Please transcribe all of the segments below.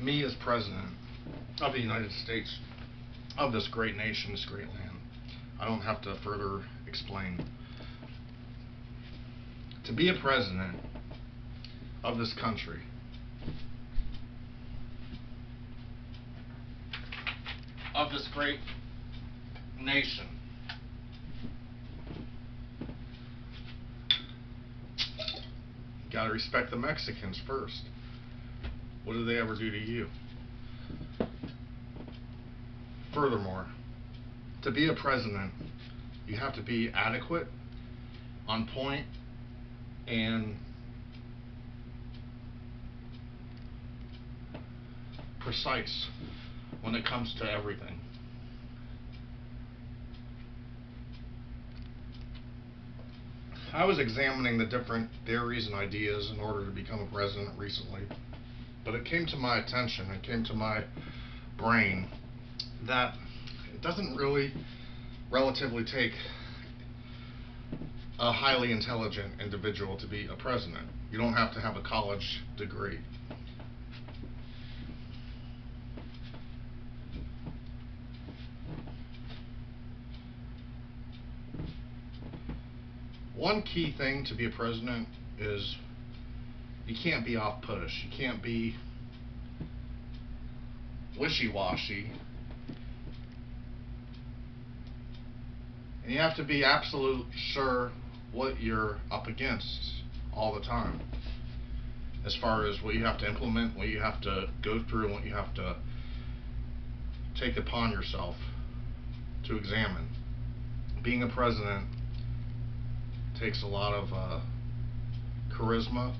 me as president of the United States, of this great nation, this great land, I don't have to further explain. To be a president of this country, of this great nation, you gotta respect the Mexicans first. What did they ever do to you? Furthermore, to be a president, you have to be adequate, on point, and precise when it comes to everything. I was examining the different theories and ideas in order to become a president recently, but it came to my attention, it came to my brain that it doesn't really relatively take a highly intelligent individual to be a president. You don't have to have a college degree. One key thing to be a president is you can't be off-puttish. You can't be wishy-washy. And you have to be absolute sure what you're up against all the time, as far as what you have to implement, what you have to go through, and what you have to take upon yourself to examine. Being a president takes a lot of charisma,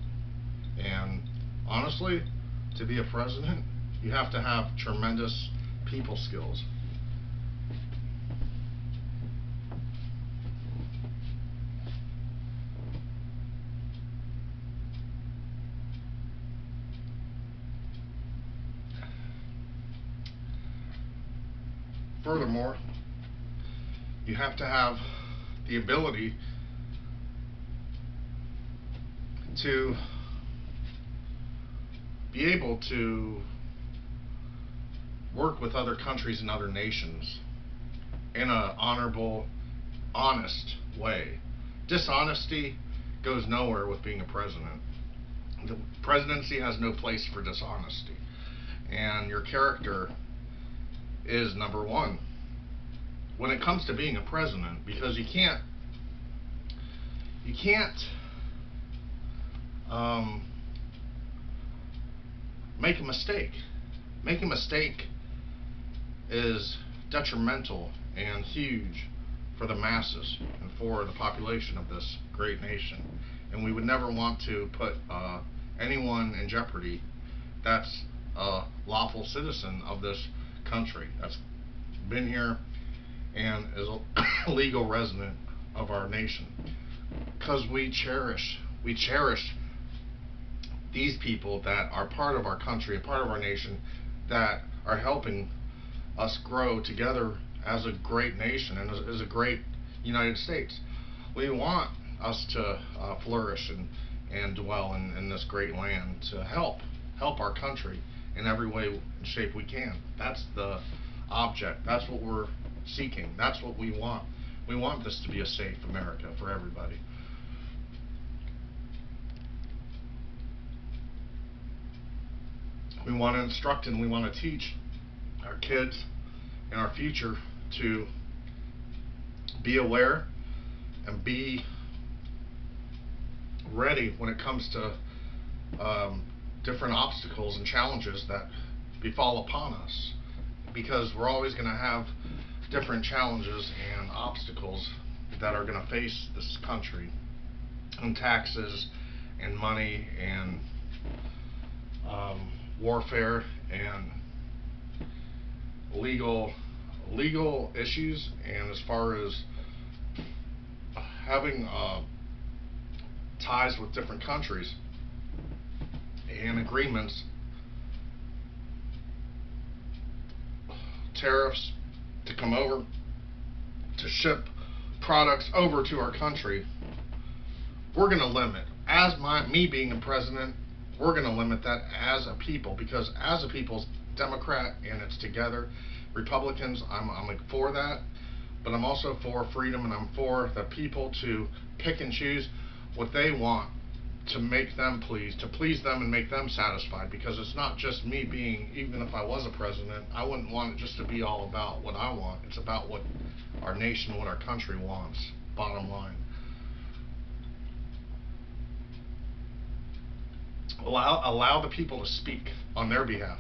and honestly, to be a president, you have to have tremendous people skills. Furthermore, you have to have the ability to be able to work with other countries and other nations in an honorable, honest way. Dishonesty goes nowhere with being a president. The presidency has no place for dishonesty, and your character is number one when it comes to being a president, because you can't make a mistake. Making a mistake is detrimental and huge for the masses and for the population of this great nation, and we would never want to put anyone in jeopardy that's a lawful citizen of this country, that's been here and is a legal resident of our nation, because we cherish these people that are part of our country, a part of our nation, that are helping us grow together as a great nation and as a great United States. We want us to flourish and dwell in this great land, to help our country in every way and shape we can. That's the object. That's what we're seeking. That's what we want. We want this to be a safe America for everybody. We want to instruct and we want to teach our kids and our future to be aware and be ready when it comes to different obstacles and challenges that befall upon us, because we're always going to have different challenges and obstacles that are going to face this country, and taxes and money and warfare and legal issues, and as far as having ties with different countries and agreements, tariffs to come over, to ship products over to our country, we're going to limit. As me being a president, we're going to limit that as a people, because as a people, Democrat and it's together. Republicans, I'm for that, but I'm also for freedom, and I'm for the people to pick and choose what they want to make them pleased, to please them and make them satisfied, because it's not just me being, even if I was a president, I wouldn't want it just to be all about what I want. It's about what our nation, what our country wants, bottom line. Allow the people to speak on their behalf,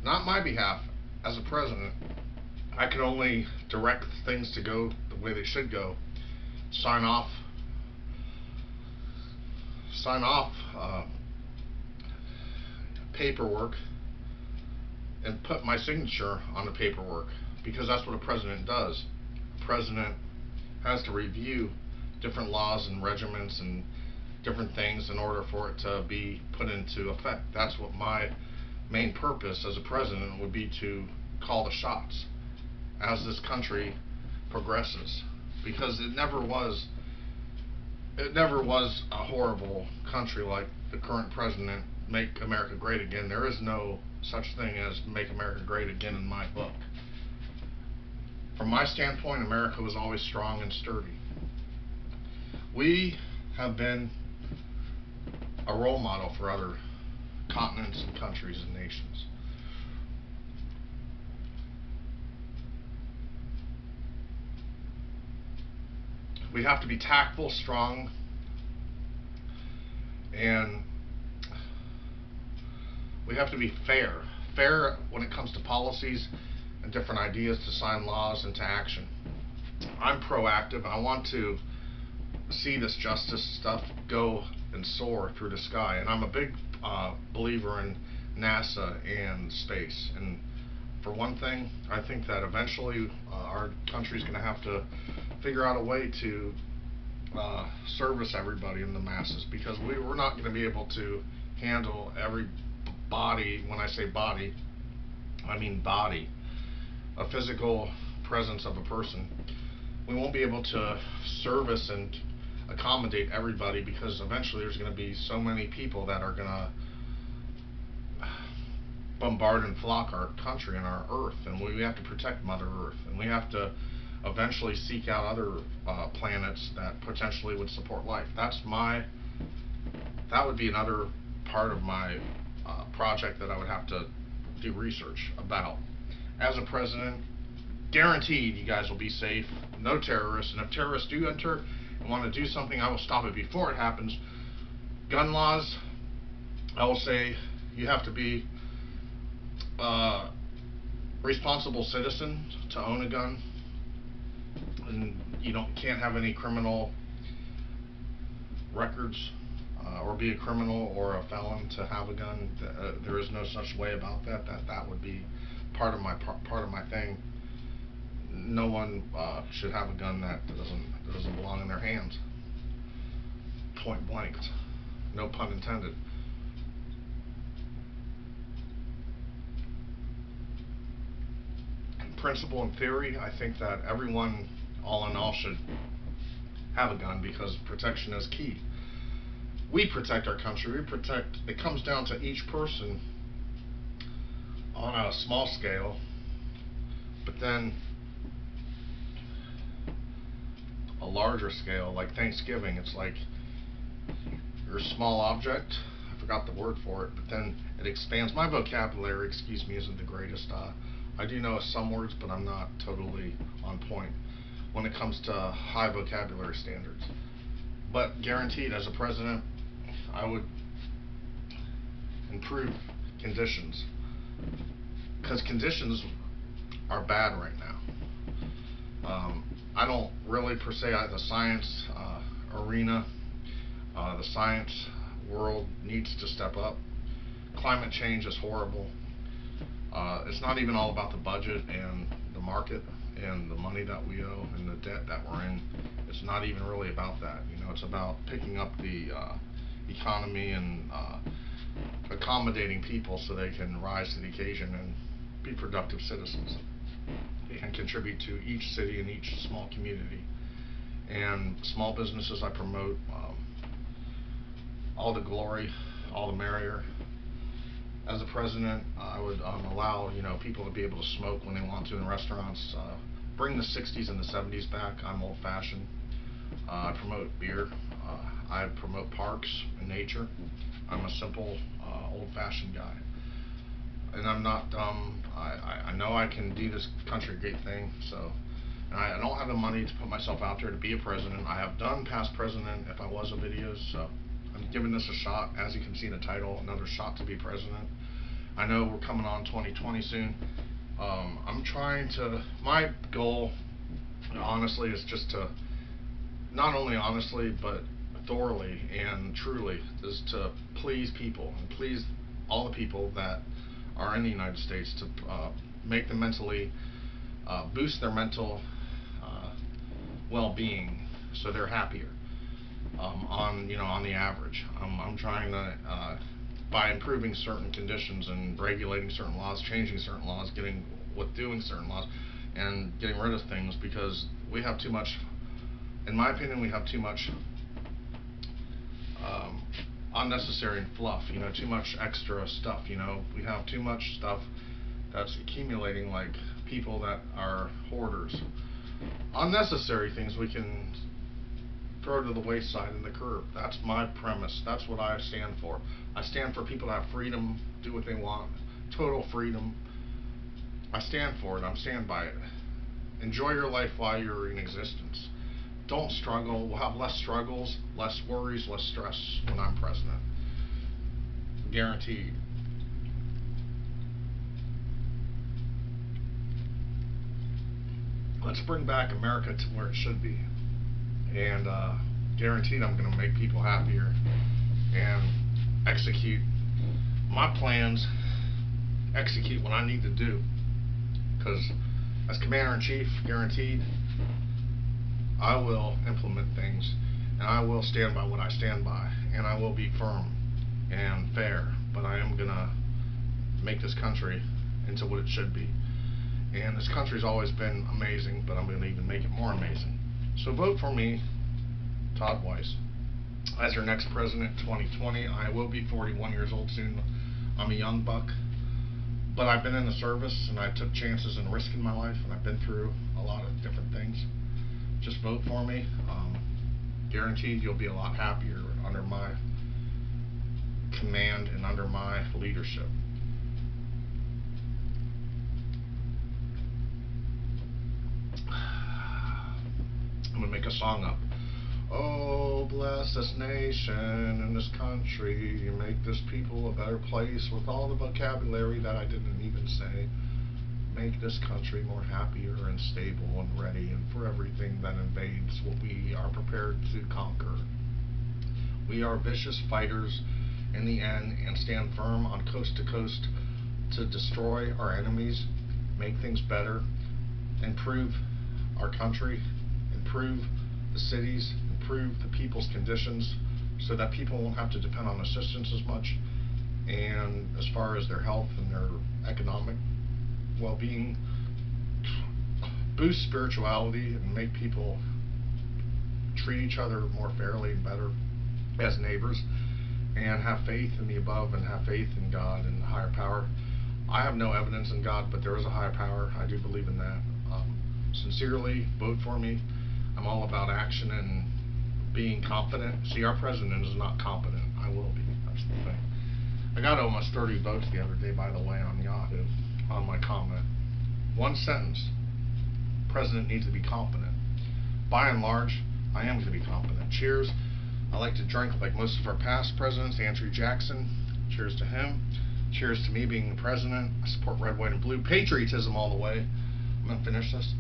not my behalf. As a president, I can only direct things to go the way they should go, sign off paperwork, and put my signature on the paperwork, because that's what a president does. A president has to review different laws and regiments and different things in order for it to be put into effect. That's what my main purpose as a president would be, to call the shots as this country progresses, because it never was a horrible country like the current president. Make America great again. There is no such thing as make America great again in my book. From my standpoint, America was always strong and sturdy. We have been a role model for other continents and countries and nations. We have to be tactful, strong, and we have to be fair. Fair when it comes to policies and different ideas, to sign laws and to action. I'm proactive. I want to see this justice stuff go and soar through the sky, and I'm a big believer in NASA and space. And for one thing, I think that eventually our country's going to have to figure out a way to service everybody in the masses, because we're not going to be able to handle every body. When I say body, I mean body, a physical presence of a person. We won't be able to service and accommodate everybody, because eventually there's going to be so many people that are going to bombard and flock our country and our earth, and we have to protect Mother Earth, and we have to eventually seek out other planets that potentially would support life. That would be another part of my project that I would have to do research about. As a president, guaranteed you guys will be safe, no terrorists, and if terrorists do enter and want to do something, I will stop it before it happens. Gun laws, I will say you have to be a responsible citizen to own a gun, and you can't have any criminal records or be a criminal or a felon to have a gun. There is no such way about that. That would be part of my thing. No one should have a gun that doesn't belong in their hands. Point blank. No pun intended. In principle and theory, I think that everyone, all in all, should have a gun, because protection is key. We protect our country. It comes down to each person on a small scale, but then a larger scale, like Thanksgiving. It's like you're a small object. I forgot the word for it, but then it expands. My vocabulary, excuse me, isn't the greatest. I do know some words, but I'm not totally on point when it comes to high vocabulary standards. But guaranteed, as a president, I would improve conditions, because conditions are bad right now. I don't really per se, the science arena, the science world needs to step up. Climate change is horrible. It's not even all about the budget and the market and the money that we owe and the debt that we're in. It's not even really about that. It's about picking up the economy and accommodating people so they can rise to the occasion and be productive citizens and contribute to each city and each small community. And small businesses, I promote all the glory all the merrier. As a president, I would allow people to be able to smoke when they want to in restaurants. Bring the 60s and the 70s back. I'm old-fashioned. I promote beer. I promote parks and nature. I'm a simple, old-fashioned guy, and I'm not. I know I can do this country a great thing. So, and I don't have the money to put myself out there to be a president. I have done past president if I was a videos. So I'm giving this a shot. As you can see in the title, another shot to be president. I know we're coming on 2020 soon. I'm trying to. My goal, honestly, is just to not only honestly but thoroughly and truly is to please people and please all the people that are in the United States, to make them mentally boost their mental well-being so they're happier on the average. I'm trying to by improving certain conditions and regulating certain laws, changing certain laws, doing certain laws, and getting rid of things, because we have too much. In my opinion, we have too much unnecessary and fluff. Too much extra stuff. We have too much stuff that's accumulating, like people that are hoarders. Unnecessary things we can throw to the wayside and the curb. That's my premise. That's what I stand for. I stand for people to have freedom, do what they want, total freedom. I stand for it. I'm stand by it. Enjoy your life while you're in existence. Don't struggle. We'll have less struggles, less worries, less stress when I'm president. Guaranteed. Let's bring back America to where it should be. And guaranteed I'm going to make people happier and execute my plans, execute what I need to do. Because as Commander-in-Chief, guaranteed, I will implement things, and I will stand by what I stand by, and I will be firm and fair, but I am going to make this country into what it should be. And this country's always been amazing, but I'm going to even make it more amazing. So vote for me, Todd Weiss, as your next president, 2020. I will be 41 years old soon. I'm a young buck, but I've been in the service, and I took chances and risk in my life, and I've been through a lot of different things. Just vote for me. Guaranteed you'll be a lot happier under my command and under my leadership. I'm going to make a song up. Oh, bless this nation and this country. You make this people a better place with all the vocabulary that I didn't even say. Make this country more happier and stable and ready, and for everything that invades what we are prepared to conquer. We are vicious fighters in the end and stand firm on coast to coast to destroy our enemies, make things better, improve our country, improve the cities, improve the people's conditions so that people won't have to depend on assistance as much, and as far as their health and their economic well-being, boost spirituality and make people treat each other more fairly and better as neighbors, and have faith in the above and have faith in God and the higher power. I have no evidence in God, but there is a higher power. I do believe in that. Sincerely, vote for me. I'm all about action and being confident. See, our president is not competent. I will be. That's the thing. I got almost 30 votes the other day, by the way, on Yahoo, on my comment. One sentence. President needs to be competent. By and large, I am going to be competent. Cheers. I like to drink like most of our past presidents. Andrew Jackson. Cheers to him. Cheers to me being the president. I support red, white, and blue. Patriotism all the way. I'm going to finish this.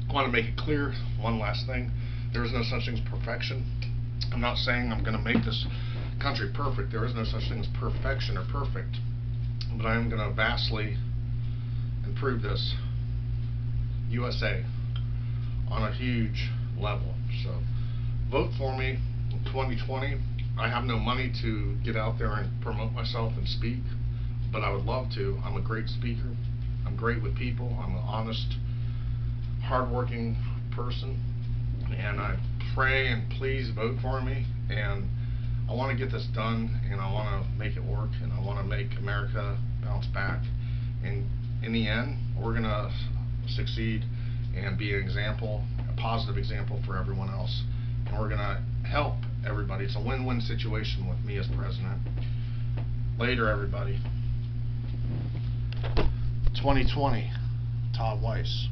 I want to make it clear, one last thing. There is no such thing as perfection. I'm not saying I'm going to make this country perfect. There is no such thing as perfection or perfect. But I am going to vastly improve this USA on a huge level. So vote for me in 2020. I have no money to get out there and promote myself and speak, but I would love to. I'm a great speaker. I'm great with people. I'm an honest hardworking person, and I pray and please vote for me. And I want to get this done, and I want to make it work, and I want to make America bounce back. And in the end, we're going to succeed and be an example, a positive example for everyone else. And we're going to help everybody. It's a win-win situation with me as president. Later, everybody. 2020, Todd Weiss.